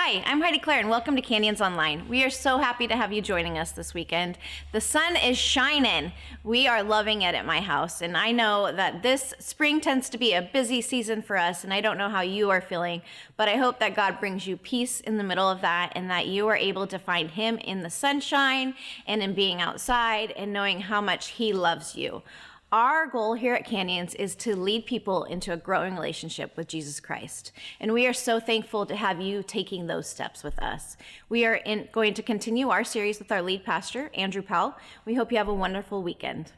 Hi, I'm Heidi Claire, and welcome to Canyons Online. We are so happy to have you joining us this weekend. The sun is shining. We are loving it at my house, and I know that this spring tends to be a busy season for us, and I don't know how you are feeling, but I hope that God brings you peace in the middle of that, and that you are able to find Him in the sunshine and in being outside and knowing how much He loves you. Our goal here at Canyons is to lead people into a growing relationship with Jesus Christ. And we are so thankful to have you taking those steps with us. We are going to continue our series with our lead pastor, Andrew Powell. We hope you have a wonderful weekend.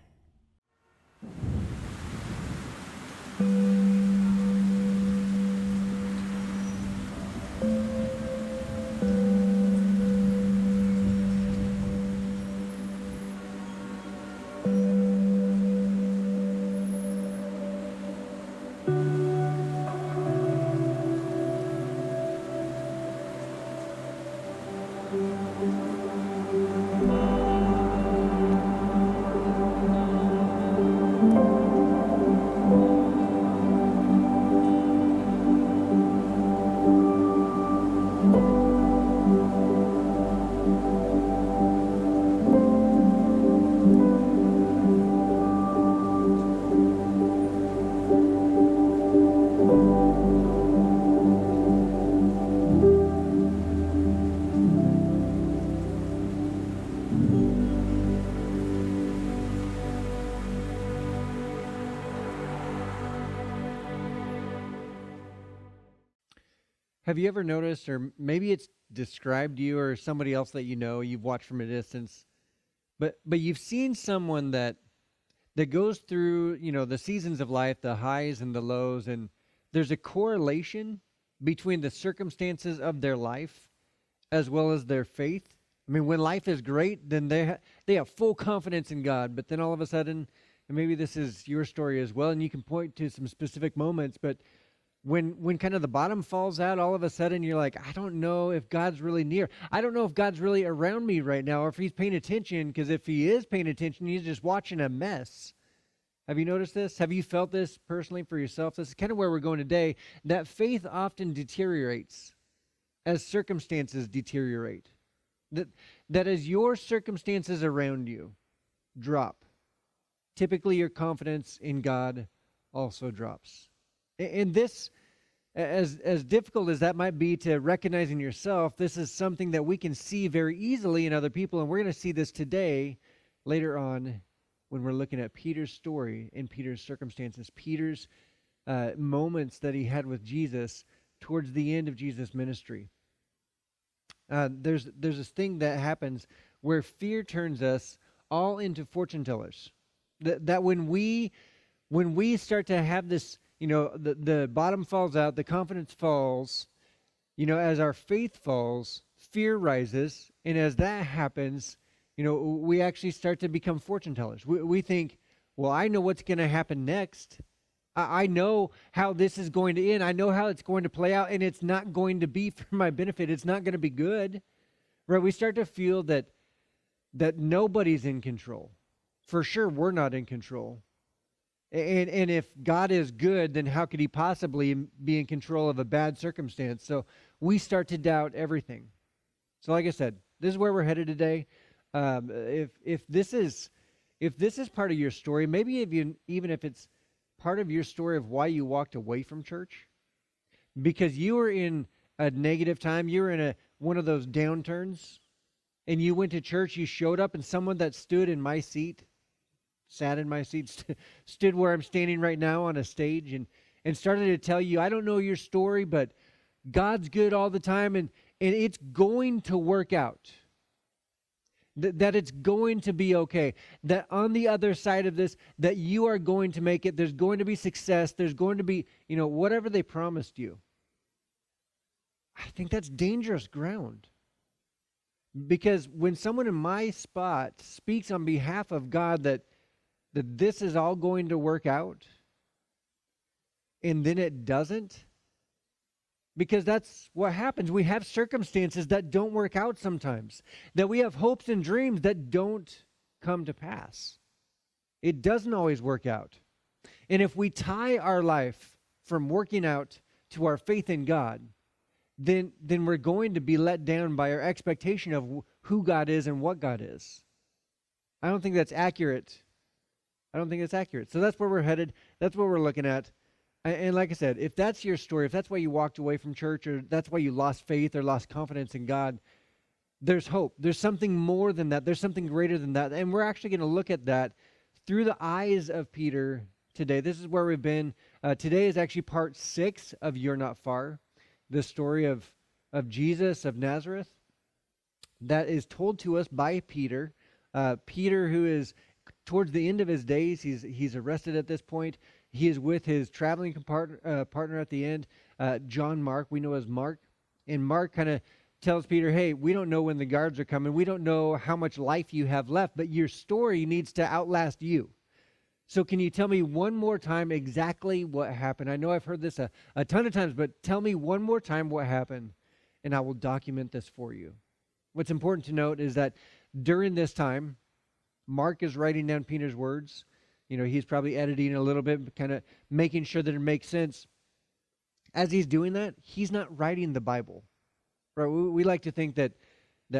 Have you ever noticed, or maybe it's described you or somebody else that you know, you've watched from a distance, but you've seen someone that goes through, the seasons of life, the highs and the lows, and there's a correlation between the circumstances of their life as well as their faith. I mean, when life is great, then they have full confidence in God, but then all of a sudden, and maybe this is your story as well, and you can point to some specific moments, but when kind of the bottom falls out, all of a sudden you're like, I don't know if God's really near. I don't know if God's really around me right now, or if He's paying attention, because if He is paying attention, He's just watching a mess. Have you noticed this? Have you felt this personally for yourself? This is kind of where we're going today, that faith often deteriorates as circumstances deteriorate. That as your circumstances around you drop, typically your confidence in God also drops. And this, as difficult as that might be to recognize in yourself, this is something that we can see very easily in other people. And we're going to see this today, later on, when we're looking at Peter's story and Peter's circumstances, Peter's moments that he had with Jesus towards the end of Jesus' ministry. There's this thing that happens where fear turns us all into fortune tellers. That when we start to have this, the bottom falls out, the confidence falls, as our faith falls, fear rises, and as that happens, we actually start to become fortune tellers. We think, well, I know what's going to happen next. I know how this is going to end. I know how it's going to play out, and it's not going to be for my benefit. It's not going to be good, right? We start to feel that nobody's in control. For sure, we're not in control. And if God is good, then how could He possibly be in control of a bad circumstance? So we start to doubt everything. So like I said, this is where we're headed today. If this is part of your story, maybe even if it's part of your story of why you walked away from church, because you were in a negative time, you were in one of those downturns, and you went to church, you showed up, and someone that stood in my seat, sat in my seat, stood where I'm standing right now on a stage and started to tell you, I don't know your story, but God's good all the time, and it's going to work out. That it's going to be okay. That on the other side of this, that you are going to make it. There's going to be success. There's going to be, whatever they promised you. I think that's dangerous ground. Because when someone in my spot speaks on behalf of God that this is all going to work out, and then it doesn't, because that's what happens. We have circumstances that don't work out sometimes, that we have hopes and dreams that don't come to pass. It doesn't always work out. And if we tie our life from working out to our faith in God, then we're going to be let down by our expectation of who God is and what God is. I don't think that's accurate. I don't think it's accurate. So that's where we're headed. That's what we're looking at. And like I said, if that's your story, if that's why you walked away from church, or that's why you lost faith or lost confidence in God, there's hope. There's something more than that. There's something greater than that. And we're actually going to look at that through the eyes of Peter today. This is where we've been. Today is actually part 6 of You're Not Far, the story of Jesus of Nazareth that is told to us by Peter. Peter, who is towards the end of his days, he's arrested at this point. He is with his traveling partner at the end, John Mark, we know as Mark. And Mark kind of tells Peter, hey, we don't know when the guards are coming. We don't know how much life you have left, but your story needs to outlast you. So can you tell me one more time exactly what happened? I know I've heard this a ton of times, but tell me one more time what happened, and I will document this for you. What's important to note is that during this time, Mark is writing down Peter's words. You know, he's probably editing a little bit, kind of making sure that it makes sense. As he's doing that, he's not writing the Bible. Right? We like to think that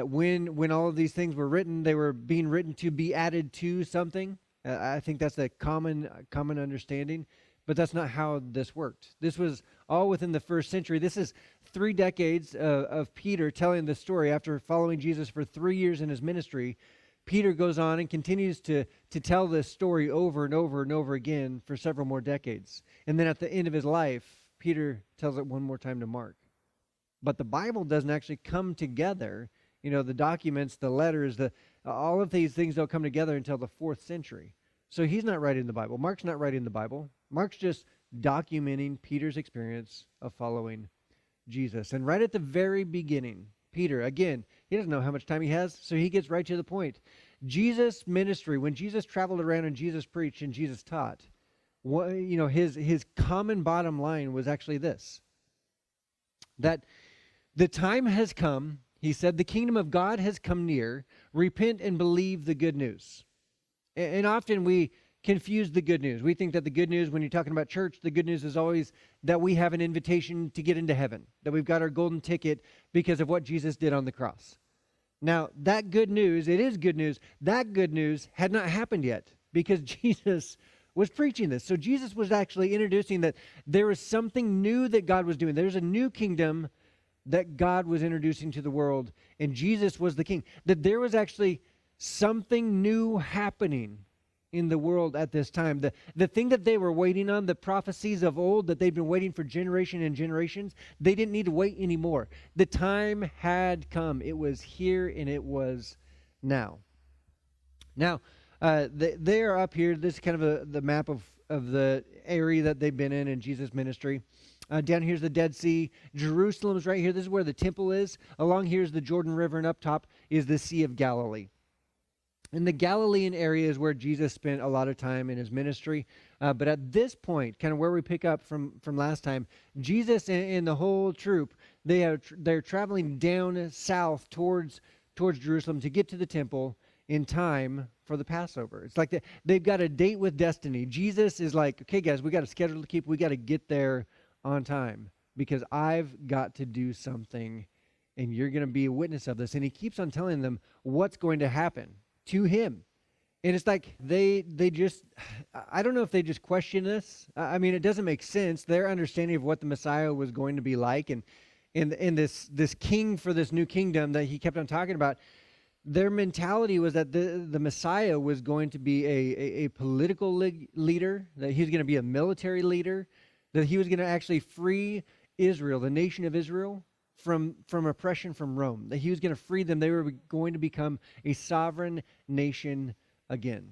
when all of these things were written, they were being written to be added to something. I think that's a common understanding, but that's not how this worked. This was all within the first century. This is 3 decades of Peter telling the story. After following Jesus for 3 years in his ministry, Peter goes on and continues to tell this story over and over and over again for several more decades. And then at the end of his life, Peter tells it one more time to Mark. But the Bible doesn't actually come together. You know, the documents, the letters, all of these things don't come together until the 4th century. So he's not writing the Bible. Mark's not writing the Bible. Mark's just documenting Peter's experience of following Jesus. And right at the very beginning, Peter, again, he doesn't know how much time he has, so he gets right to the point. Jesus' ministry, when Jesus traveled around and Jesus preached and Jesus taught, his common bottom line was actually this: that the time has come, he said, the kingdom of God has come near. Repent and believe the good news. And often we confuse the good news. We think that the good news, when you're talking about church, the good news is always that we have an invitation to get into heaven, that we've got our golden ticket because of what Jesus did on the cross. Now, that good news, it is good news. That good news had not happened yet because Jesus was preaching this. So Jesus was actually introducing that there was something new that God was doing. There's a new kingdom that God was introducing to the world, and Jesus was the king. That there was actually something new happening in the world at this time. The thing that they were waiting on, the prophecies of old that they'd been waiting for generation and generations, they didn't need to wait anymore. The time had come. It was here and it was now. Now, they are up here. This is kind of the map of the area that they've been in Jesus' ministry. Down here's the Dead Sea. Jerusalem's right here. This is where the temple is. Along here is the Jordan River, and up top is the Sea of Galilee. And the Galilean area is where Jesus spent a lot of time in his ministry. But at this point, kind of where we pick up from last time, Jesus and the whole troop, they're traveling down south towards Jerusalem to get to the temple in time for the Passover. It's like they've got a date with destiny. Jesus is like, okay, guys, we got a schedule to keep. We got to get there on time because I've got to do something, and you're going to be a witness of this. And he keeps on telling them what's going to happen to him. And it's like they just, I don't know if they just question this. I mean, it doesn't make sense. Their understanding of what the Messiah was going to be like and this king for this new kingdom that he kept on talking about, their mentality was that the Messiah was going to be a political leader, that he was going to be a military leader, that he was going to actually free Israel, the nation of Israel, from oppression from Rome, that he was going to free them. They were going to become a sovereign nation again.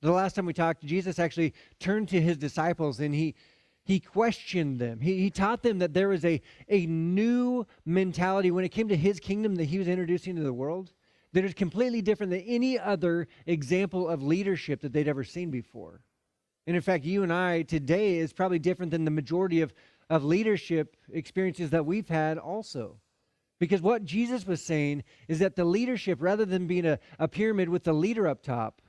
The last time we talked, Jesus actually turned to his disciples and he questioned them. He taught them that there was a new mentality when it came to his kingdom that he was introducing to the world that is completely different than any other example of leadership that they'd ever seen before. And in fact, you and I today is probably different than the majority of leadership experiences that we've had also. Because what Jesus was saying is that the leadership, rather than being a pyramid with the leader up top,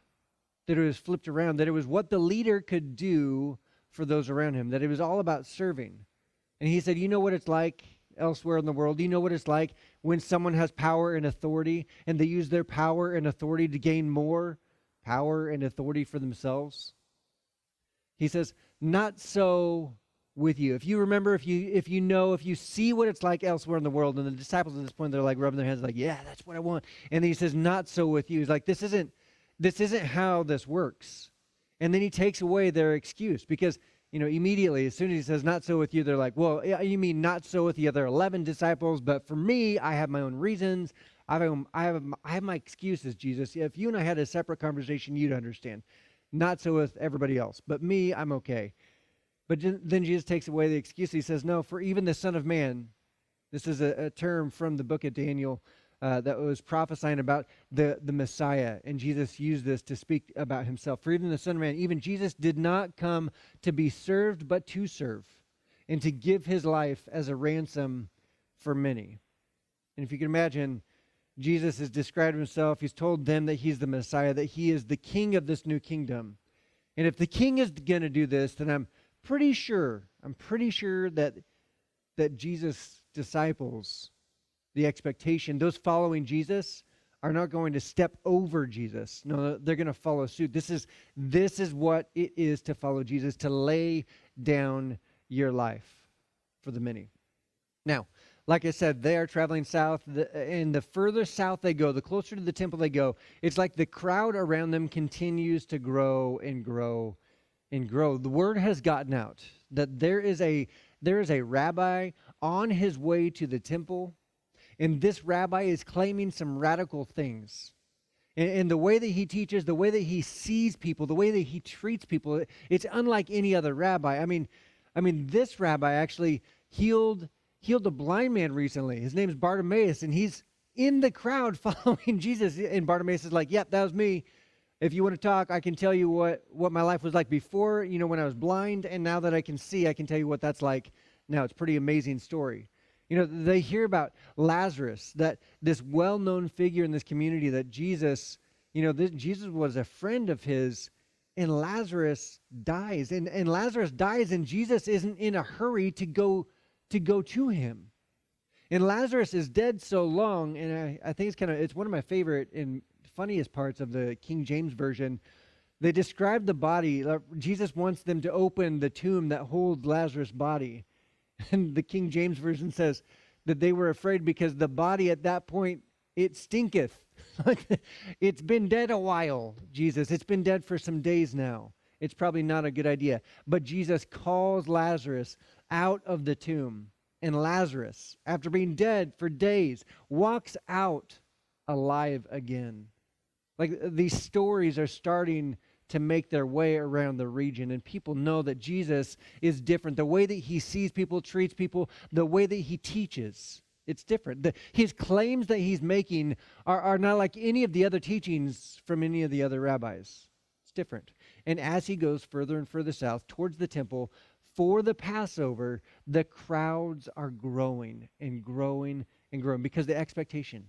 that it was flipped around, that it was what the leader could do for those around him, that it was all about serving. And he said, you know what it's like? elsewhere in the world? Do you know what it's like when someone has power and authority and they use their power and authority to gain more power and authority for themselves? He says, not so with you. If you remember, if you see what it's like elsewhere in the world, and the disciples at this point, they're like rubbing their hands like, yeah, that's what I want. And then he says, not so with you. He's like, this isn't how this works. And then he takes away their excuse because, immediately, as soon as he says, not so with you, they're like, well, yeah, you mean not so with the other 11 disciples, but for me, I have my own reasons. I have my excuses, Jesus. If you and I had a separate conversation, you'd understand. Not so with everybody else, but me, I'm okay. But then Jesus takes away the excuse. He says, no, for even the Son of Man, this is a term from the book of Daniel that was prophesying about the Messiah, and Jesus used this to speak about himself. For even the Son of Man, even Jesus did not come to be served, but to serve, and to give his life as a ransom for many. And if you can imagine, Jesus has described himself, he's told them that he's the Messiah, that he is the king of this new kingdom. And if the king is going to do this, then I'm pretty sure that Jesus' disciples, the expectation, those following Jesus, are not going to step over Jesus. No, they're going to follow suit. This is what it is to follow Jesus, to lay down your life for the many. Now, like I said, they are traveling south, and the further south they go, the closer to the temple they go, it's like the crowd around them continues to grow and grow and grow. The word has gotten out that there is a rabbi on his way to the temple, and this rabbi is claiming some radical things. And the way that he teaches, the way that he sees people, the way that he treats people, it's unlike any other rabbi. I mean, this rabbi actually healed a blind man recently. His name's Bartimaeus, and he's in the crowd following Jesus. And Bartimaeus is like, yep, that was me. If you want to talk, I can tell you what my life was like before, when I was blind, and now that I can see, I can tell you what that's like now. It's a pretty amazing story. They hear about Lazarus, that this well-known figure in this community that Jesus, Jesus was a friend of his, and Lazarus dies. And Lazarus dies, and Jesus isn't in a hurry to go to him. And Lazarus is dead so long, and I think it's one of my favorite and funniest parts of the King James Version. They describe the body. Jesus wants them to open the tomb that holds Lazarus' body. And the King James Version says that they were afraid because the body at that point, it stinketh. It's been dead a while, Jesus. It's been dead for some days now. It's probably not a good idea. But Jesus calls Lazarus out of the tomb. And Lazarus, after being dead for days, walks out alive again. Like, these stories are starting to make their way around the region, and people know that Jesus is different. The way that he sees people, treats people, the way that he teaches, it's different. His claims that he's making are not like any of the other teachings from any of the other rabbis. It's different. And as he goes further and further south towards the temple for the Passover, the crowds are growing and growing and growing because the expectation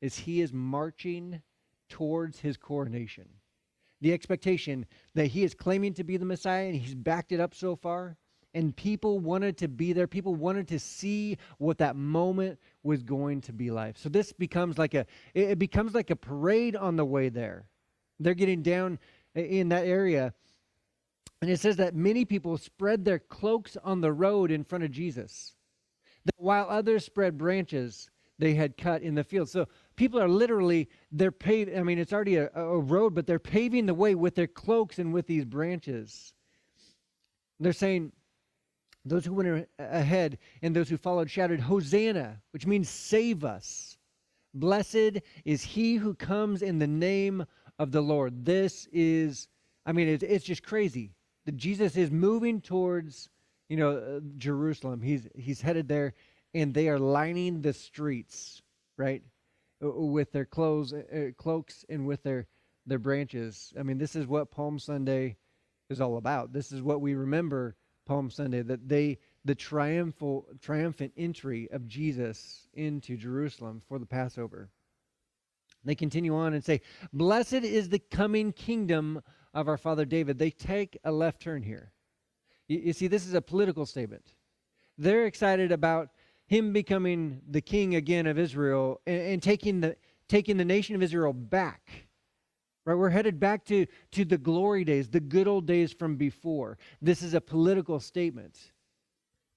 is he is marching towards his coronation. The expectation that he is claiming to be the Messiah, and he's backed it up so far, and people wanted to be there. People wanted to see what that moment was going to be like. So this becomes like a parade on the way there. They're getting down in that area, and it says that many people spread their cloaks on the road in front of Jesus, that while others spread branches they had cut in the field. So people are literally, it's already a road, but they're paving the way with their cloaks and with these branches. They're saying, those who went ahead and those who followed shouted, Hosanna, which means save us. Blessed is he who comes in the name of the Lord. This is, it's just crazy. That Jesus is moving towards, Jerusalem. He's headed there, and they are lining the streets, right, with their cloaks and with their branches. This is what Palm Sunday is all about. This is what we remember Palm Sunday, that the triumphant entry of Jesus into Jerusalem for the Passover. They continue on and say, blessed is the coming kingdom of our father David. They take a left turn here. You see, this is a political statement. They're excited about him becoming the king again of Israel and taking the nation of Israel back. Right, we're headed back to the glory days, the good old days from before. This is a political statement.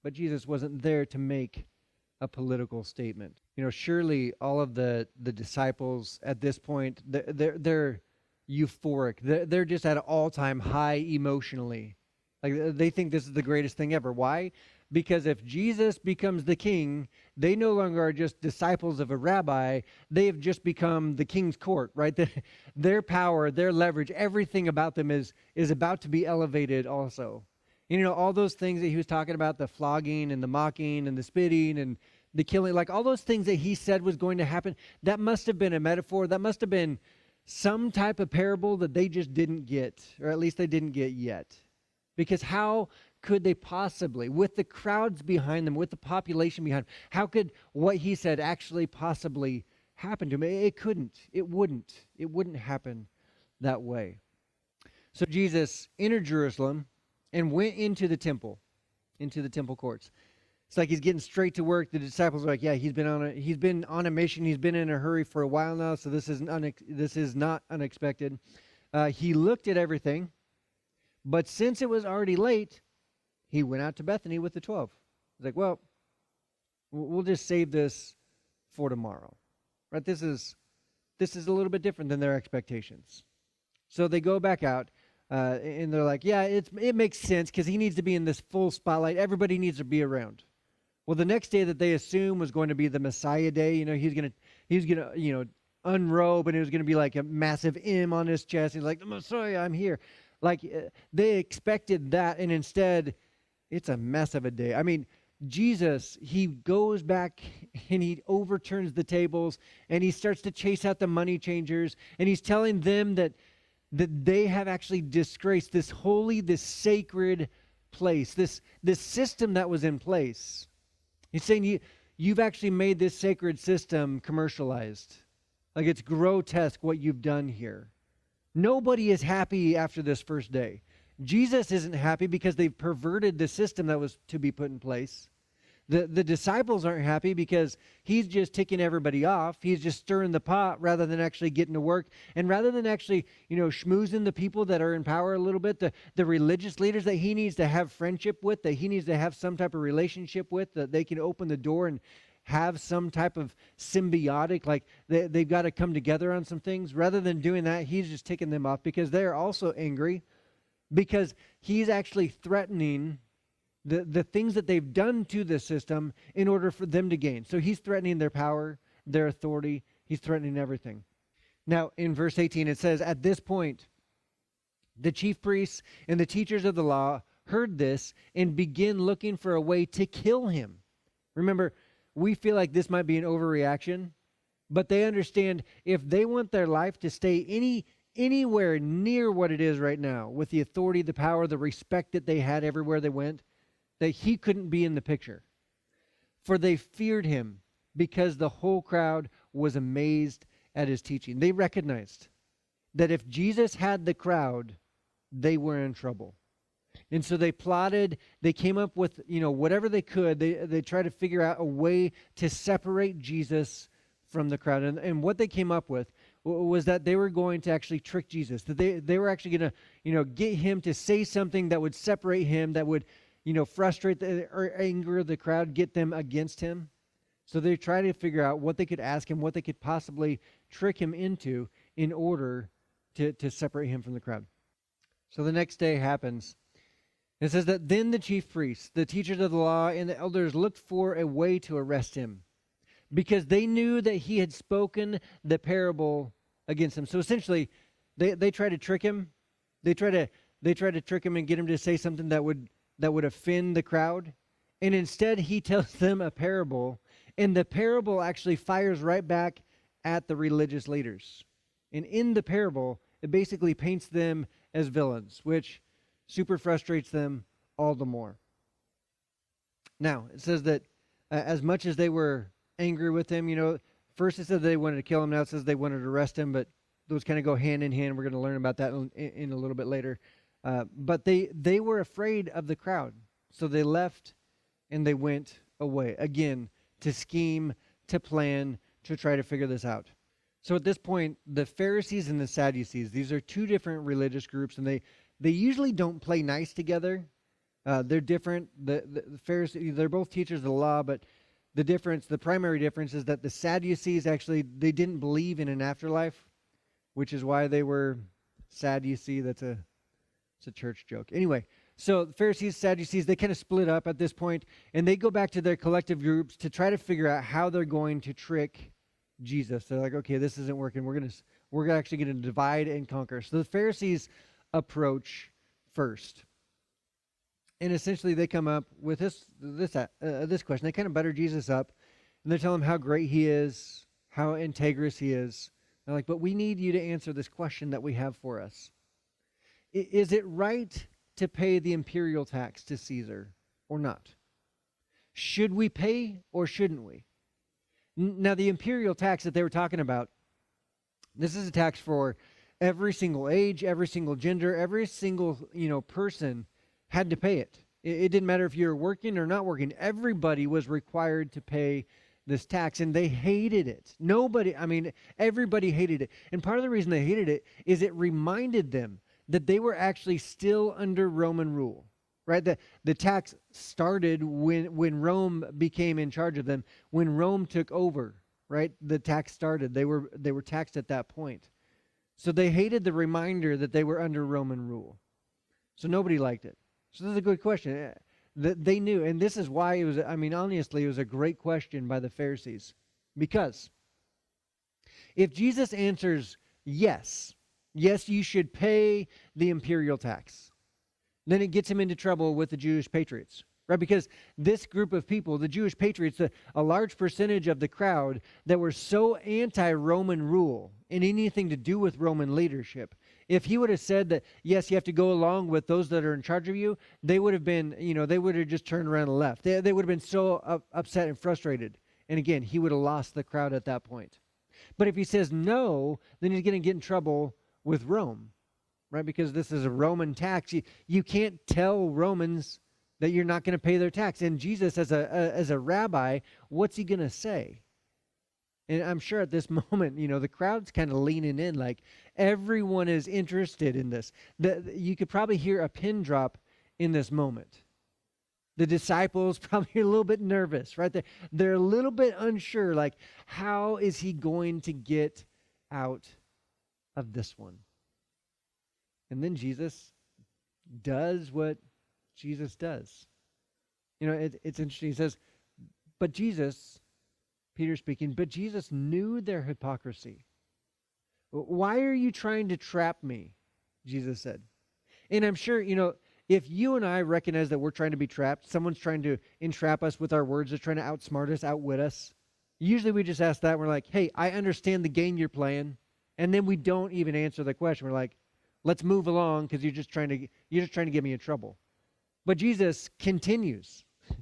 But Jesus wasn't there to make a political statement. Surely all of the disciples at this point, they're euphoric. They're just at an all-time high emotionally. Like, they think this is the greatest thing ever. Why? Because if Jesus becomes the king, they no longer are just disciples of a rabbi. They have just become the king's court, right? Their power, their leverage, everything about them is about to be elevated also. All those things that he was talking about, the flogging and the mocking and the spitting and the killing, like all those things that he said was going to happen, that must have been a metaphor. That must have been some type of parable that they just didn't get, or at least they didn't get yet. Because how could they possibly, with the crowds behind them, with the population behind them, how could what he said actually possibly happen to him? It couldn't. It wouldn't. It wouldn't happen that way. So Jesus entered Jerusalem and went into the temple courts. It's like he's getting straight to work. The disciples are like, yeah, he's been on a mission. He's been in a hurry for a while now, so this is not unexpected. He looked at everything, but since it was already late, he went out to Bethany with the 12. He's like, well, we'll just save this for tomorrow. Right? This is a little bit different than their expectations. So they go back out, and they're like, yeah, it makes sense because he needs to be in this full spotlight. Everybody needs to be around. Well, the next day that they assume was going to be the Messiah day, he's gonna unrobe, and it was gonna be like a massive M on his chest. He's like, the Messiah, I'm here. Like, they expected that, and instead, it's a mess of a day. I mean, Jesus, he goes back and he overturns the tables, and he starts to chase out the money changers, and he's telling them that they have actually disgraced this holy, this sacred place, this system that was in place. He's saying you've actually made this sacred system commercialized. Like, it's grotesque what you've done here. Nobody is happy after this first day. Jesus isn't happy because they've perverted the system that was to be put in place. The disciples aren't happy because he's just ticking everybody off. He's just stirring the pot rather than actually getting to work. And rather than actually, schmoozing the people that are in power a little bit, the religious leaders that he needs to have friendship with, that he needs to have some type of relationship with, that they can open the door and have some type of symbiotic, like they've got to come together on some things. Rather than doing that, he's just ticking them off because they're also angry because he's actually threatening the things that they've done to the system in order for them to gain. So he's threatening their power, their authority. He's threatening everything. Now, in verse 18, it says, at this point, the chief priests and the teachers of the law heard this and began looking for a way to kill him. Remember, we feel like this might be an overreaction, but they understand if they want their life to stay anywhere near what it is right now, with the authority, the power, the respect that they had everywhere they went, that he couldn't be in the picture. For they feared him because the whole crowd was amazed at his teaching. They recognized that if Jesus had the crowd, they were in trouble. And so they plotted, they came up with, whatever they could. They tried to figure out a way to separate Jesus from the crowd. And what they came up with was that they were going to actually trick Jesus, that they were actually going to, get him to say something that would separate him, that would, frustrate or anger the crowd, get them against him. So they tried to figure out what they could ask him, what they could possibly trick him into in order to separate him from the crowd. So the next day happens. It says that then the chief priests, the teachers of the law, and the elders looked for a way to arrest him because they knew that he had spoken the parable against them. So essentially, they tried to trick him. They tried to trick him and get him to say something that would offend the crowd. And instead, he tells them a parable, and the parable actually fires right back at the religious leaders. And in the parable, it basically paints them as villains, which super frustrates them all the more. Now, it says that as much as they were angry with him, first it said they wanted to kill him, now it says they wanted to arrest him, but those kind of go hand in hand. We're going to learn about that in a little bit later. But they were afraid of the crowd, so they left and they went away. Again, to scheme, to plan, to try to figure this out. So at this point, the Pharisees and the Sadducees, these are two different religious groups, and they usually don't play nice together. They're different. The Pharisees, they're both teachers of the law, but the primary difference is that the Sadducees actually, they didn't believe in an afterlife, which is why they were sad. You see, it's a church joke. Anyway, so the Pharisees, Sadducees, they kind of split up at this point, and they go back to their collective groups to try to figure out how they're going to trick Jesus. They're like, okay, this isn't working. We're actually going to divide and conquer. So the Pharisees approach first. And essentially they come up with this question. They kind of butter Jesus up, and they're telling him how great he is, how integrous he is. They're like, but we need you to answer this question that we have for us. Is it right to pay the imperial tax to Caesar or not? Should we pay or shouldn't we? Now, the imperial tax that they were talking about, this is a tax for every single age, every single gender, every single person had to pay it. It didn't matter if you were working or not working. Everybody was required to pay this tax, and they hated it. Everybody hated it. And part of the reason they hated it is it reminded them that they were actually still under Roman rule, right? The tax started when Rome became in charge of them. When Rome took over, right? The tax started. They were taxed at that point. So they hated the reminder that they were under Roman rule. So nobody liked it. So this is a good question. They knew, and this is why it was, honestly, it was a great question by the Pharisees. Because if Jesus answers yes, you should pay the imperial tax, then it gets him into trouble with the Jewish patriots, right? Because this group of people, the Jewish patriots, a large percentage of the crowd that were so anti-Roman rule and anything to do with Roman leadership, if he would have said that, yes, you have to go along with those that are in charge of you, they would have been, they would have just turned around and left. They would have been so upset and frustrated. And again, he would have lost the crowd at that point. But if he says no, then he's going to get in trouble with Rome, right? Because this is a Roman tax. You can't tell Romans that you're not going to pay their tax. And Jesus, as a rabbi, what's he going to say? And I'm sure at this moment, the crowd's kind of leaning in, like everyone is interested in this. You could probably hear a pin drop in this moment. The disciples probably are a little bit nervous, right? They're a little bit unsure, like, how is he going to get out of this one? And then Jesus does what Jesus does. It's interesting. He says, but Jesus, Peter speaking, but Jesus knew their hypocrisy. Why are you trying to trap me? Jesus said. And I'm sure, if you and I recognize that we're trying to be trapped, someone's trying to entrap us with our words, they're trying to outsmart us, outwit us. Usually we just ask that. We're like, hey, I understand the game you're playing. And then we don't even answer the question. We're like, let's move along because you're just trying to get me in trouble. But Jesus continues. And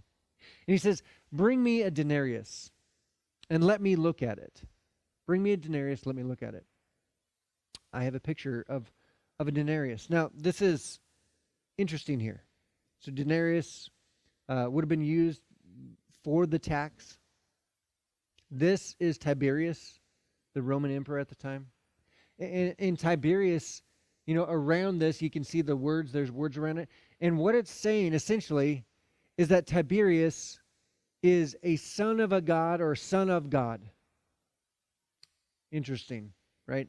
he says, bring me a denarius and let me look at it. Bring me a denarius, let me look at it. I have a picture of a denarius. Now, this is interesting here. So denarius would have been used for the tax. This is Tiberius, the Roman emperor at the time. In Tiberius, around this, you can see the words, there's words around it. And what it's saying, essentially, is that Tiberius is a son of a god or son of God. Interesting, right?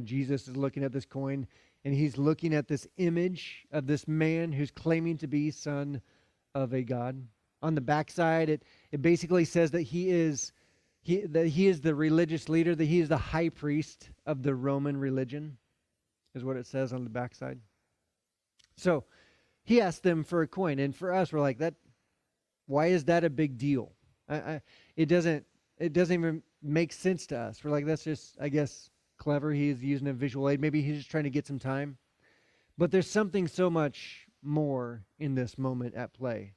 Jesus is looking at this coin, and he's looking at this image of this man who's claiming to be son of a god. On the backside, it basically says that he is the religious leader, that he is the high priest of the Roman religion, is what it says on the backside. So he asked them for a coin, and for us, we're like, that. Why is that a big deal? It doesn't even make sense to us. We're like, that's just, I guess, clever. He's using a visual aid. Maybe he's just trying to get some time. But there's something so much more in this moment at play.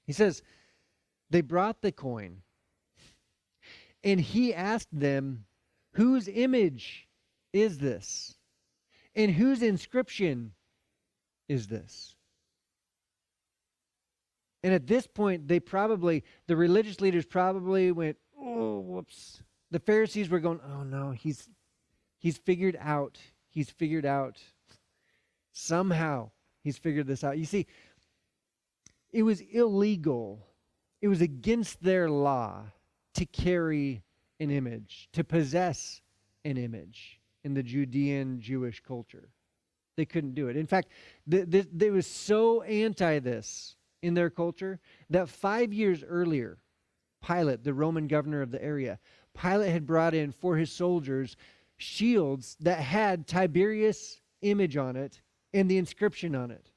He says, they brought the coin, and he asked them, whose image is this? And whose inscription is this? And at this point, the religious leaders probably went, oh, whoops. The Pharisees were going, oh no, he's figured out. He's figured out. Somehow he's figured this out. You see, it was illegal. It was against their law to carry an image, to possess an image in the Judean Jewish culture. They couldn't do it. In fact, they was so anti this in their culture that 5 years earlier, Pilate, the Roman governor of the area, Pilate had brought in for his soldiers shields that had Tiberius' image on it and the inscription on it.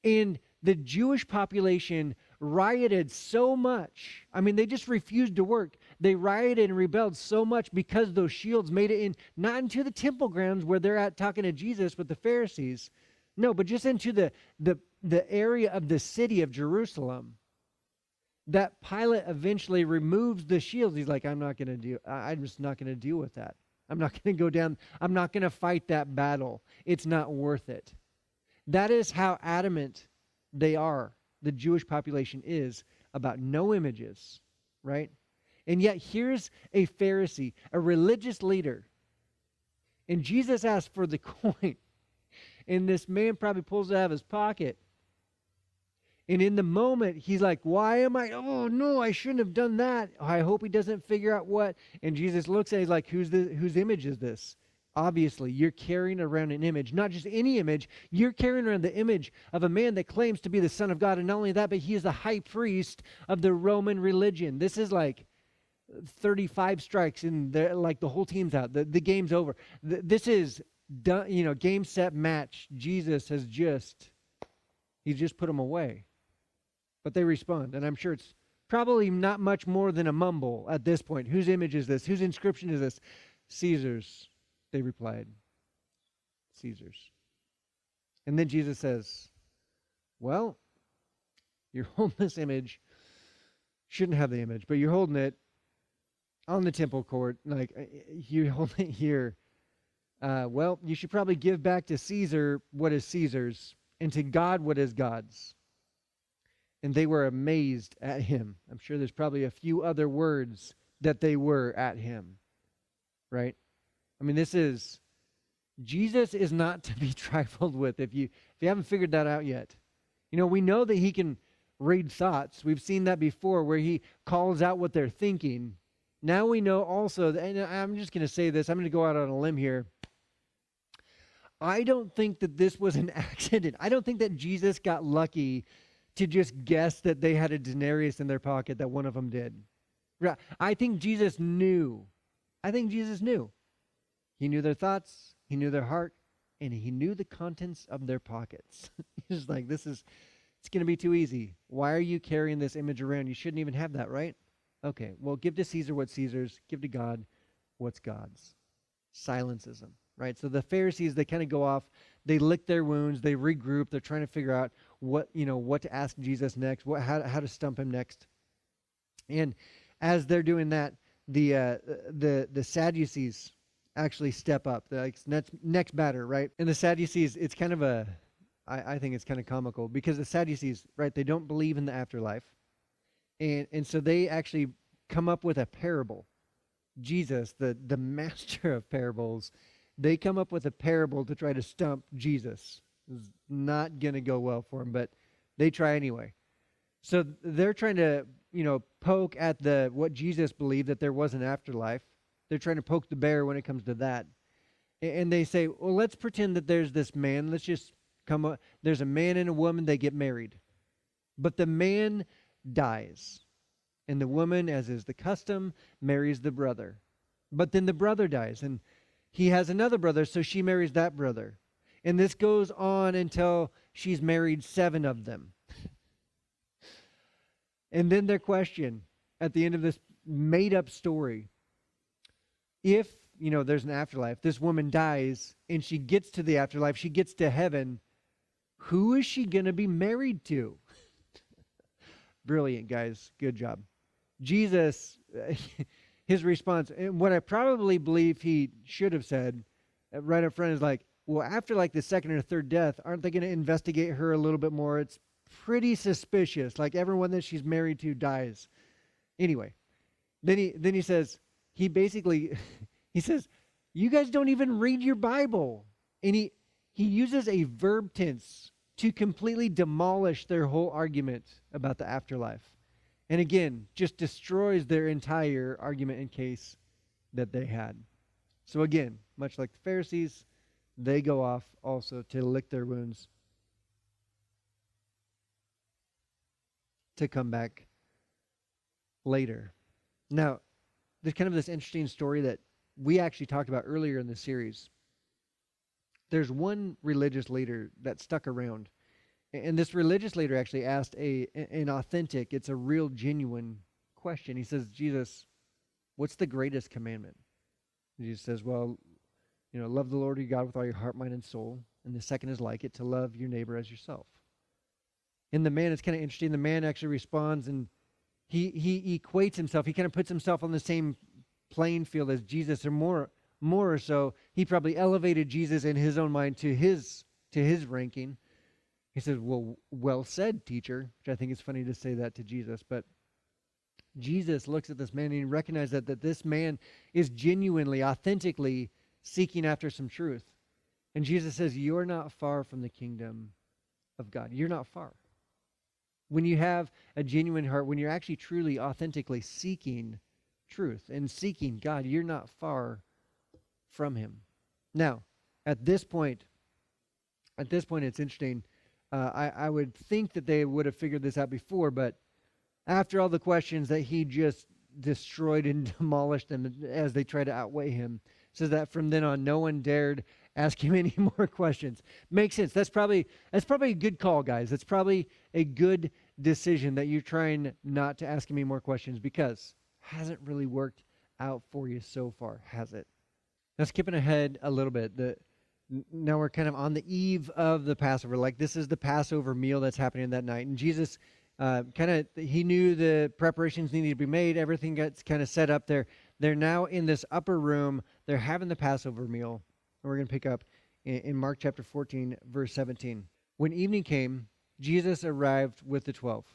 And the Jewish population rioted so much. I mean, they just refused to work. They rioted and rebelled so much because those shields made it in, not into the temple grounds where they're at talking to Jesus with the Pharisees. No, but just into the area of the city of Jerusalem. That Pilate eventually removes the shields. He's like, I'm just not going to deal with that. I'm not going to go down. I'm not going to fight that battle. It's not worth it. That is how adamant they are, the Jewish population is, about no images, right? And yet here's a Pharisee, a religious leader, and Jesus asks for the coin, and this man probably pulls it out of his pocket. And in the moment, he's like, oh no, I shouldn't have done that. I hope he doesn't figure out what. And Jesus looks at it, he's like, whose image is this? Obviously, you're carrying around an image, not just any image. You're carrying around the image of a man that claims to be the Son of God. And not only that, but he is the high priest of the Roman religion. This is like 35 strikes and like the whole team's out. The game's over. This is done, game, set, match. Jesus has he's just put them away. But they respond, and I'm sure it's probably not much more than a mumble at this point. Whose image is this? Whose inscription is this? Caesar's, they replied. Caesar's. And then Jesus says, well, you're holding this image. Shouldn't have the image, but you're holding it on the temple court. Like, you're holding it here. Well, you should probably give back to Caesar what is Caesar's, and to God what is God's. And they were amazed at him. I'm sure there's probably a few other words that they were at him, right? I mean, Jesus is not to be trifled with if you haven't figured that out yet. We know that he can read thoughts. We've seen that before where he calls out what they're thinking. Now we know also, and I'm just going to say this, I'm going to go out on a limb here. I don't think that this was an accident. I don't think that Jesus got lucky to just guess that they had a denarius in their pocket, that one of them did. I think Jesus knew. He knew their thoughts, he knew their heart, and he knew the contents of their pockets. He's like, it's going to be too easy. Why are you carrying this image around? You shouldn't even have that, right? Okay, well, give to Caesar what's Caesar's, give to God what's God's. Silences them, right? So the Pharisees, they kind of go off, they lick their wounds, they regroup, they're trying to figure out what to ask Jesus next, how to stump him next. And as they're doing that, the Sadducees actually step up. They're like, next batter, right? And the Sadducees, it's kind of I think it's kind of comical because the Sadducees, right, they don't believe in the afterlife. And so they actually come up with a parable. Jesus, the master of parables, they come up with a parable to try to stump Jesus. It's not going to go well for them, but they try anyway. So they're trying to, poke at what Jesus believed, that there was an afterlife. They're trying to poke the bear when it comes to that. And they say, well, let's pretend that there's this man. Let's just come up. There's a man and a woman, they get married. But the man dies. And the woman, as is the custom, marries the brother. But then the brother dies, and he has another brother, so she marries that brother. And this goes on until she's married 7 of them. And then their question at the end of this made-up story, if, there's an afterlife, this woman dies, and she gets to the afterlife, she gets to heaven, who is she going to be married to? Brilliant, guys. Good job. Jesus, his response, and what I probably believe he should have said right up front is like, well, after like the second or third death, aren't they going to investigate her a little bit more? It's pretty suspicious. Like everyone that she's married to dies. Anyway, then he says, he basically, he says, you guys don't even read your Bible. And he uses a verb tense to completely demolish their whole argument about the afterlife. And again, just destroys their entire argument and case that they had. So again, much like the Pharisees, they go off also to lick their wounds, to come back later. Now, there's kind of this interesting story that we actually talked about earlier in the series. There's one religious leader that stuck around. And this religious leader actually asked an authentic, it's a real genuine question. He says, Jesus, what's the greatest commandment? And Jesus says, well, love the Lord your God with all your heart, mind, and soul. And the second is like it, to love your neighbor as yourself. And the man, it's kind of interesting, the man actually responds, and he equates himself, he kind of puts himself on the same playing field as Jesus, or more or so. He probably elevated Jesus in his own mind to his ranking. He says, well said, teacher, which I think is funny to say that to Jesus. But Jesus looks at this man and he recognizes that this man is genuinely, authentically seeking after some truth. And Jesus says, you're not far from the kingdom of God. You're not far. When you have a genuine heart, when you're actually truly, authentically seeking truth and seeking God, you're not far from him. Now, at this point, it's interesting. I would think that they would have figured this out before, but after all the questions that he just destroyed and demolished them as they try to outweigh him, says that from then on, no one dared ask him any more questions. Makes sense. That's probably a good call, guys. That's probably a good decision that you're trying not to ask him any more questions, because it hasn't really worked out for you so far, has it? Now, skipping ahead a little bit, now we're kind of on the eve of the Passover. Like, this is the Passover meal that's happening that night. And Jesus he knew the preparations needed to be made. Everything gets kind of set up there. They're now in this upper room. They're having the Passover meal. And we're going to pick up in Mark chapter 14, verse 17. When evening came, Jesus arrived with the 12.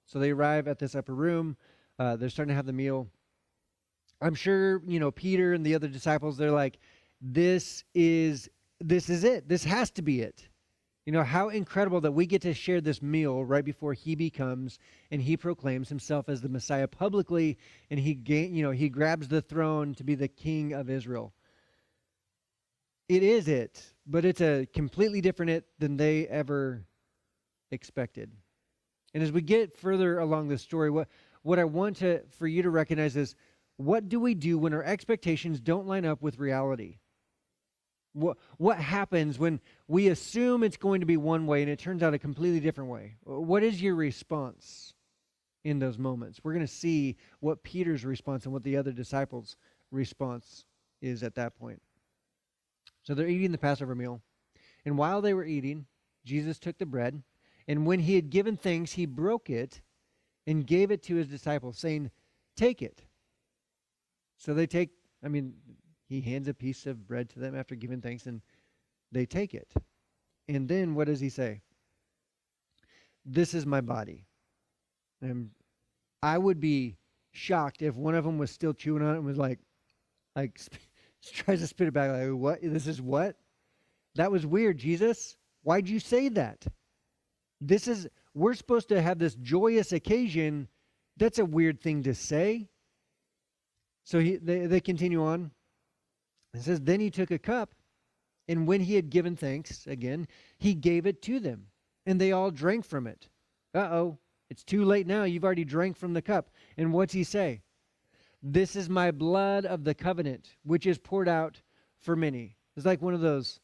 So they arrive at this upper room. They're starting to have the meal. I'm sure, Peter and the other disciples, they're like, this is it. This has to be it. How incredible that we get to share this meal right before he becomes and he proclaims himself as the Messiah publicly, and he grabs the throne to be the king of Israel. It is it, but it's a completely different it than they ever expected. And as we get further along the story, what I want for you to recognize is, what do we do when our expectations don't line up with reality? What happens when we assume it's going to be one way and it turns out a completely different way? What is your response in those moments? We're going to see what Peter's response and what the other disciples' response is at that point. So they're eating the Passover meal. And while they were eating, Jesus took the bread, and when he had given thanks, he broke it and gave it to his disciples, saying, "Take it." So they take, he hands a piece of bread to them after giving thanks, and they take it. And then what does he say? "This is my body." And I would be shocked if one of them was still chewing on it and was like tries to spit it back, like, what? This is what? That was weird, Jesus. Why'd you say that? We're supposed to have this joyous occasion. That's a weird thing to say. So they continue on. It says, then he took a cup, and when he had given thanks, again, he gave it to them, and they all drank from it. Uh-oh, it's too late now. You've already drank from the cup. And what's he say? "This is my blood of the covenant, which is poured out for many." It's like one of those,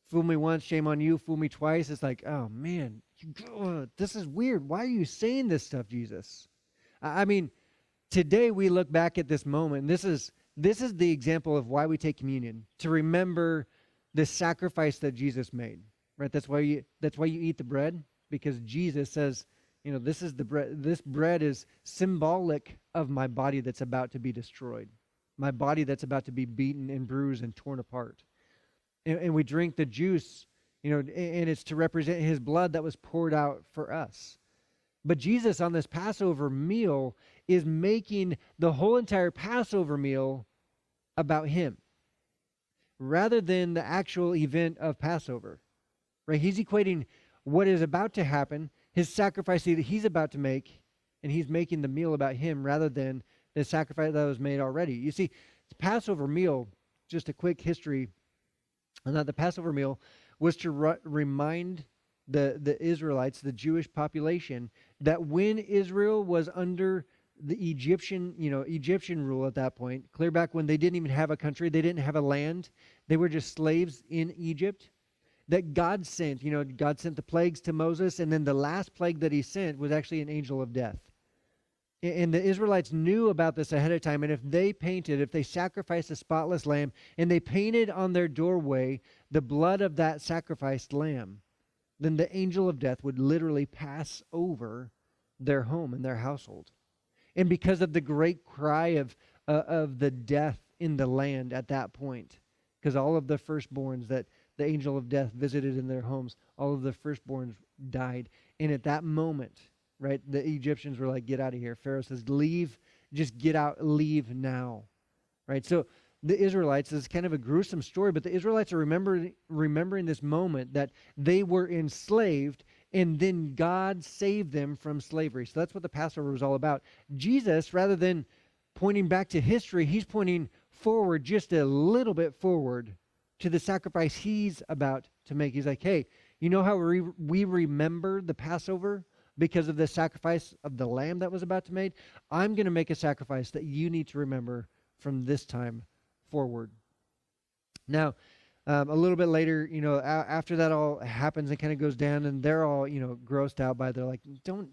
fool me once, shame on you, fool me twice. It's like, oh man, this is weird. Why are you saying this stuff, Jesus? Today we look back at this moment, and this is the example of why we take communion, to remember the sacrifice that Jesus made. Right? That's why you eat the bread, because Jesus says, this is the bread. This bread is symbolic of my body that's about to be destroyed, my body that's about to be beaten and bruised and torn apart. And we drink the juice and it's to represent his blood that was poured out for us. But Jesus on this Passover meal is making the whole entire Passover meal about him rather than the actual event of Passover, right? He's equating what is about to happen, his sacrifice that he's about to make, and he's making the meal about him rather than the sacrifice that was made already. You see, the Passover meal, just a quick history, and that the Passover meal was to remind the Israelites, the Jewish population, that when Israel was under the Egyptian rule at that point, clear back when they didn't even have a country, they didn't have a land, they were just slaves in Egypt, that God sent the plagues to Moses, and then the last plague that he sent was actually an angel of death. And the Israelites knew about this ahead of time, and if they sacrificed a spotless lamb, and they painted on their doorway the blood of that sacrificed lamb, then the angel of death would literally pass over their home and their household. And because of the great cry of the death in the land at that point, because all of the firstborns that the angel of death visited in their homes, all of the firstborns died. And at that moment, right, the Egyptians were like, get out of here. Pharaoh says, leave, just get out, leave now. Right? So the Israelites, this is kind of a gruesome story, but the Israelites are remembering this moment that they were enslaved, and then God saved them from slavery. So that's what the Passover was all about. Jesus, rather than pointing back to history, he's pointing forward, just a little bit forward, to the sacrifice he's about to make. He's like, hey, you know how we remember the Passover? Because of the sacrifice of the lamb that was about to be made? I'm going to make a sacrifice that you need to remember from this time forward. Now, a little bit later, after that all happens, it kind of goes down, and they're all, grossed out by it. They're like, don't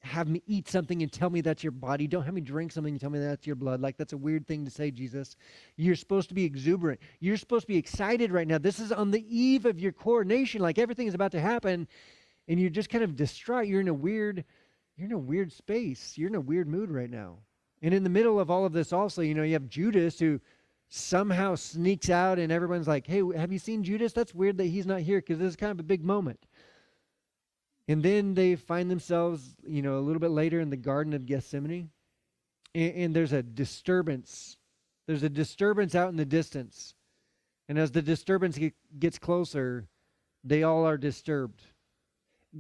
have me eat something and tell me that's your body. Don't have me drink something and tell me that's your blood. Like, that's a weird thing to say, Jesus. You're supposed to be exuberant. You're supposed to be excited right now. This is on the eve of your coronation. Like, everything is about to happen, and you're just kind of distraught. You're in a weird space. You're in a weird mood right now. And in the middle of all of this also, you have Judas, who somehow sneaks out, and everyone's like, hey, have you seen Judas? That's weird that he's not here, because this is kind of a big moment. And then they find themselves, a little bit later in the Garden of Gethsemane, and there's a disturbance. There's a disturbance out in the distance. And as the disturbance gets closer, they all are disturbed.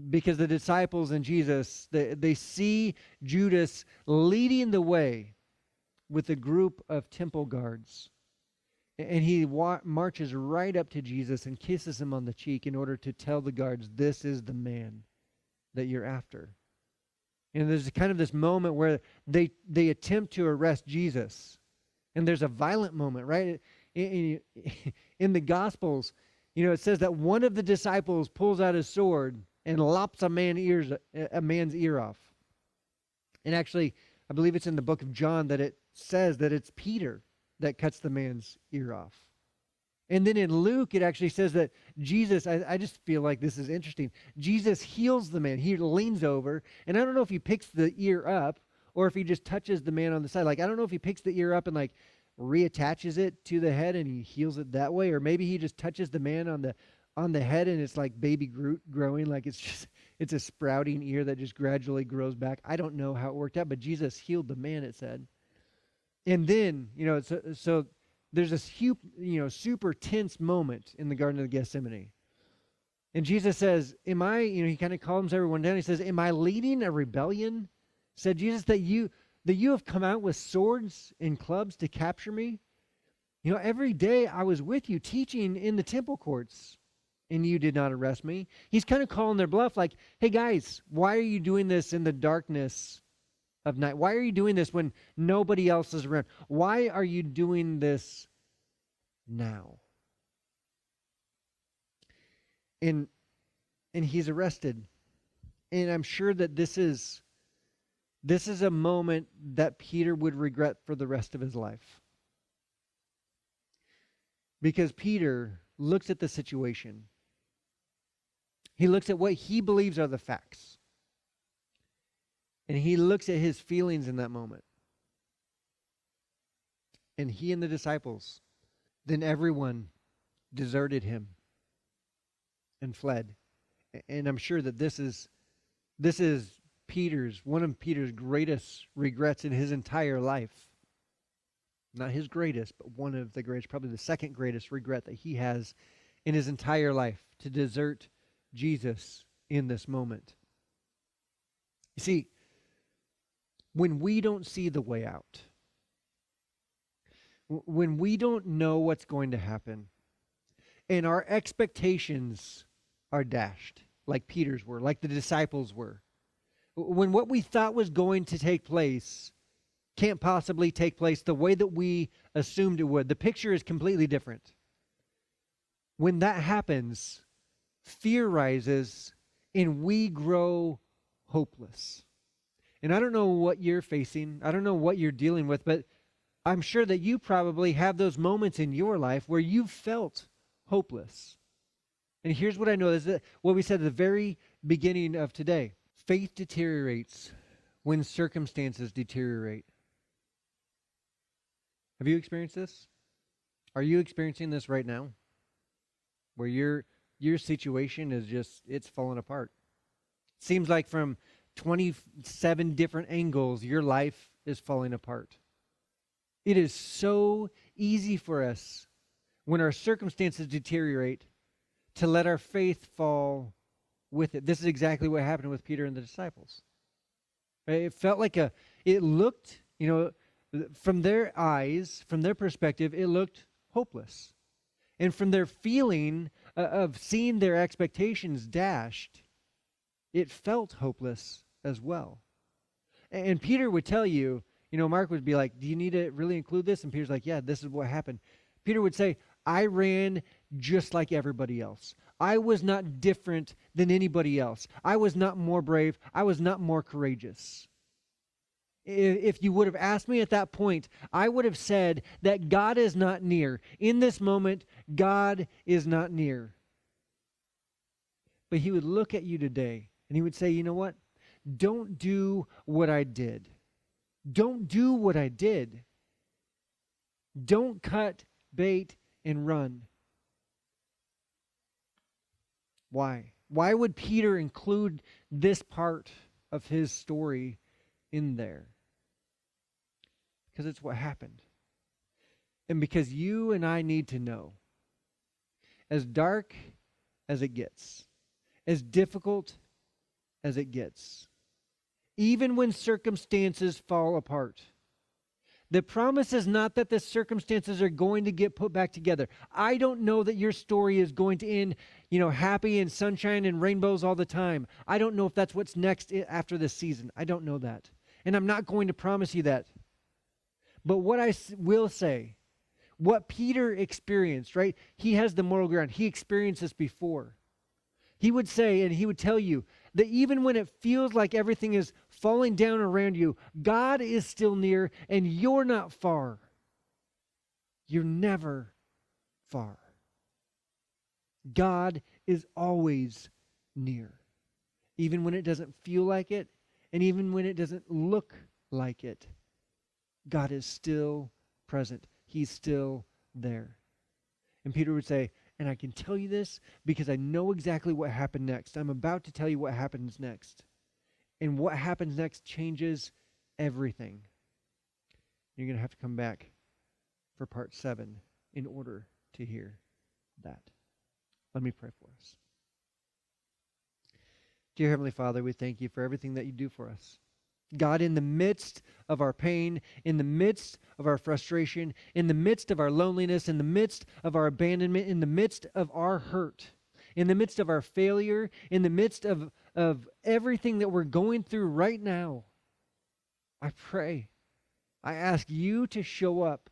Because the disciples and Jesus, they see Judas leading the way with a group of temple guards. And he marches right up to Jesus and kisses him on the cheek in order to tell the guards, this is the man that you're after. And there's kind of this moment where they attempt to arrest Jesus. And there's a violent moment, right? In the Gospels, it says that one of the disciples pulls out his sword and lops a man's ear off. And actually, I believe it's in the book of John that it says that it's Peter that cuts the man's ear off. And then in Luke, it actually says that Jesus, I just feel like this is interesting. Jesus heals the man. He leans over, and I don't know if he picks the ear up or if he just touches the man on the side. Like, I don't know if he picks the ear up and like reattaches it to the head and he heals it that way, or maybe he just touches the man on the head and it's like baby Groot growing, like it's a sprouting ear that just gradually grows back. I don't know how it worked out, but Jesus healed the man, it said. And then, so there's this super tense moment in the Garden of Gethsemane. And Jesus says, he kind of calms everyone down. He says, am I leading a rebellion? Said Jesus, that you have come out with swords and clubs to capture me? Every day I was with you teaching in the temple courts, and you did not arrest me. He's kind of calling their bluff, like, hey guys, why are you doing this in the darkness of night? Why are you doing this when nobody else is around? Why are you doing this now? And he's arrested. And I'm sure that this is a moment that Peter would regret for the rest of his life. Because Peter looks at the situation. He looks at what he believes are the facts. And he looks at his feelings in that moment. And he and the disciples, then everyone deserted him. and fled. And I'm sure that this is one of Peter's greatest regrets in his entire life. Not his greatest, but one of the greatest, probably the second greatest regret that he has in his entire life, to desert Jesus in this moment. You see, when we don't see the way out, when we don't know what's going to happen, and our expectations are dashed, like Peter's were, like the disciples were, when what we thought was going to take place can't possibly take place the way that we assumed it would, the picture is completely different. When that happens, fear rises and we grow hopeless. And I don't know what you're facing, I don't know what you're dealing with, but I'm sure that you probably have those moments in your life where you've felt hopeless. And here's what I know, is that what we said at the very beginning of today. Faith deteriorates when circumstances deteriorate. Have you experienced this? Are you experiencing this right now? Where your situation is just, it's falling apart. Seems like from 27 different angles, your life is falling apart. It is so easy for us when our circumstances deteriorate to let our faith fall with it. This is exactly what happened with Peter and the disciples. It felt like it looked, from their eyes, from their perspective, it looked hopeless. And from their feeling of seeing their expectations dashed, it felt hopeless as well. And Peter would tell you, Mark would be like, do you need to really include this? And Peter's like, yeah, this is what happened. Peter would say, I ran just like everybody else. I was not different than anybody else. I was not more brave. I was not more courageous. If you would have asked me at that point, I would have said that God is not near. In this moment, God is not near. But he would look at you today and he would say, you know what? Don't do what I did. Don't do what I did. Don't cut bait and run. Why? Why would Peter include this part of his story in there? Because it's what happened. And because you and I need to know, as dark as it gets, as difficult as it gets, even when circumstances fall apart, the promise is not that the circumstances are going to get put back together. I don't know that your story is going to end, happy and sunshine and rainbows all the time. I don't know if that's what's next after this season. I don't know that. And I'm not going to promise you that. But what I will say, what Peter experienced, right? He has the moral ground. He experienced this before. He would say, and he would tell you, that even when it feels like everything is falling down around you, God is still near and you're not far. You're never far. God is always near. Even when it doesn't feel like it, and even when it doesn't look like it, God is still present. He's still there. And Peter would say, and I can tell you this because I know exactly what happened next. I'm about to tell you what happens next. And what happens next changes everything. You're going to have to come back for part 7 in order to hear that. Let me pray for us. Dear Heavenly Father, we thank you for everything that you do for us. God, in the midst of our pain, in the midst of our frustration, in the midst of our loneliness, in the midst of our abandonment, in the midst of our hurt, in the midst of our failure, in the midst of everything that we're going through right now, I pray, I ask you to show up.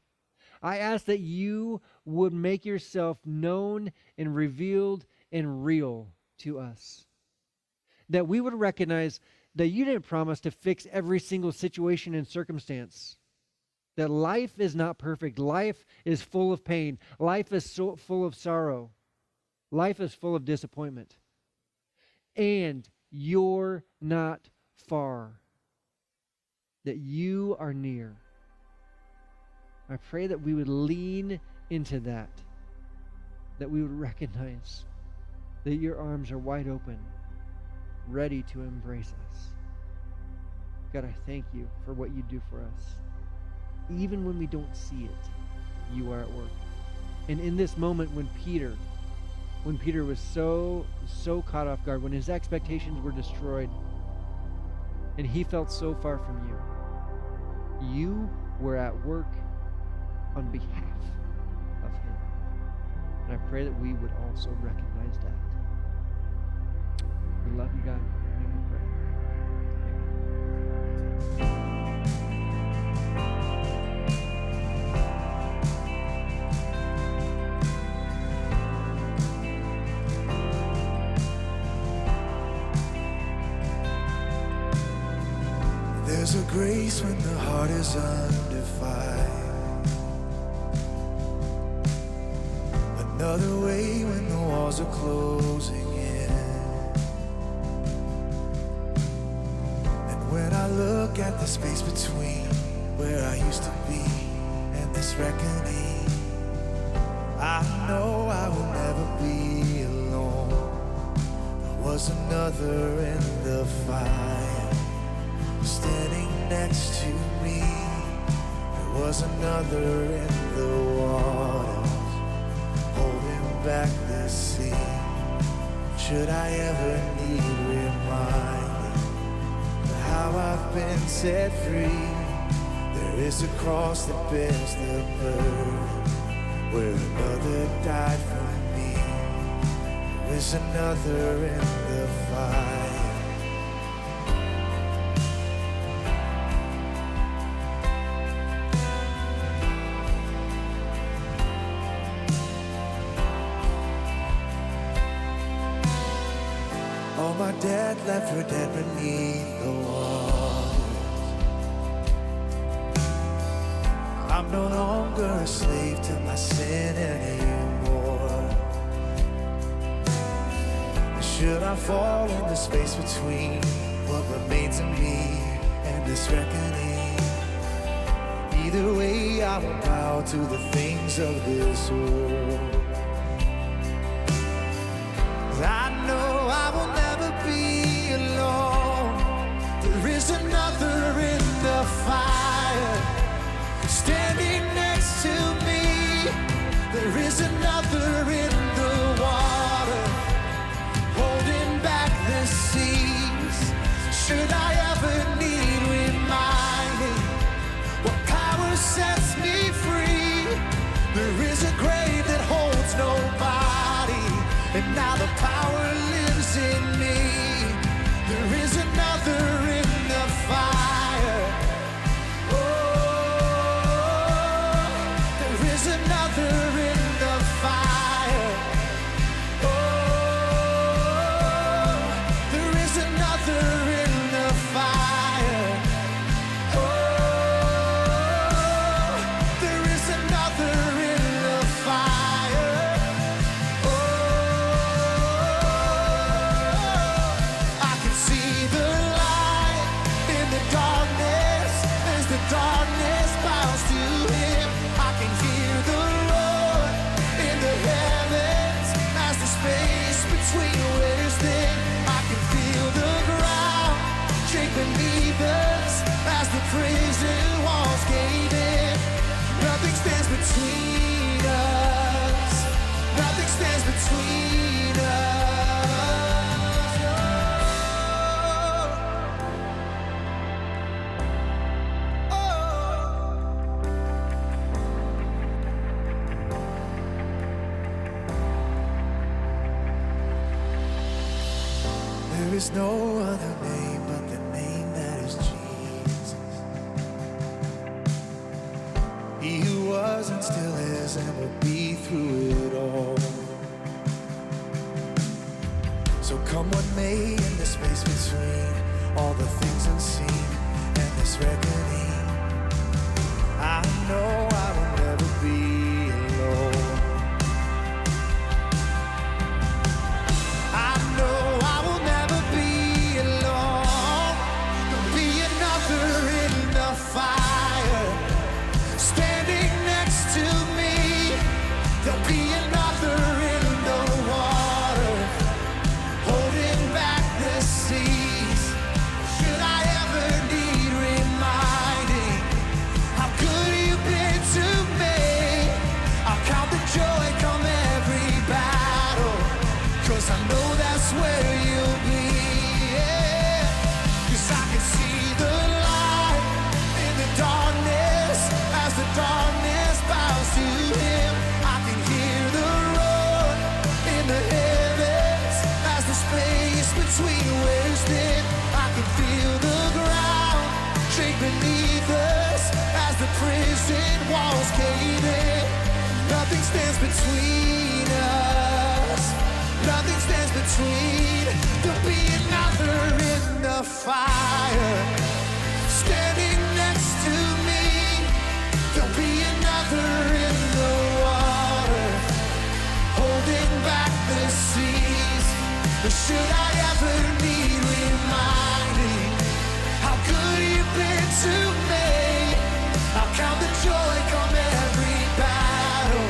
I ask that you would make yourself known and revealed and real to us. That we would recognize that you didn't promise to fix every single situation and circumstance. That life is not perfect. Life is full of pain. Life is full of sorrow. Life is full of disappointment. And you're not far. That you are near. I pray that we would lean into that. That we would recognize that your arms are wide open, ready to embrace us. God, I thank you for what you do for us. Even when we don't see it, you are at work. And in this moment when Peter was so caught off guard, when his expectations were destroyed, and he felt so far from you, you were at work on behalf of him. And I pray that we would also recognize that. We love you, God. In your name we pray. There's a grace when the heart is undefined, another way when the walls are closing in. And when I look at the space between where I used to be and this reckoning, I know I will never be alone. There was another in the fire standing next to me. There was another in the waters holding back the sea. Should I ever need reminding of how I've been set free, there is a cross that bears the burden where another died for me. There is another in the fire. All my dead left for dead beneath the waters. I'm no longer a slave to my sin anymore. Should I fall in the space between what remains of me and this reckoning? Either way, I will bow to the things of this world. I know I will never be alone. There is another in the fire standing next to me. There is another in the water holding back the seas. Should I ever need reminding what power sets me free? There is a grave that holds nobody, and now the power lives in me. There is another in the fire. Oh, there is another in the fire. Oh, there is another in the fire. Oh, there is another in the fire. I can see the light in the darkness as the darkness bows to him. I can hear the Lord in the heavens as the space between wears thin. I can feel the ground shake beneath us as the prison walls gave in. Nothing stands between us. Nothing stands between us. There is no other name but the name that is Jesus. He who was and still is and will be through it all. So come what may in the space between all the things unseen and this reckoning, I know I will never be alone. I know I will never be alone. walls cave in. Nothing stands between us. Nothing stands between. There'll be another in the fire, standing next to me. There'll be another in the water, holding back the seas. But should I ever need reminding how good you've been to me, I'll count the joy come every battle,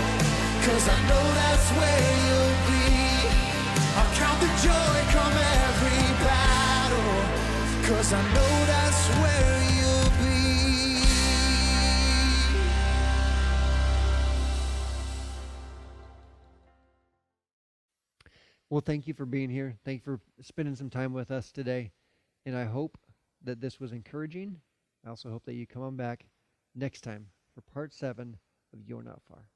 'cause I know that's where you'll be. I'll count the joy come every battle, 'cause I know that's where you'll be. Well, thank you for being here. Thank you for spending some time with us today. And I hope that this was encouraging. I also hope that you come on back next time for part 7 of You're Not Far.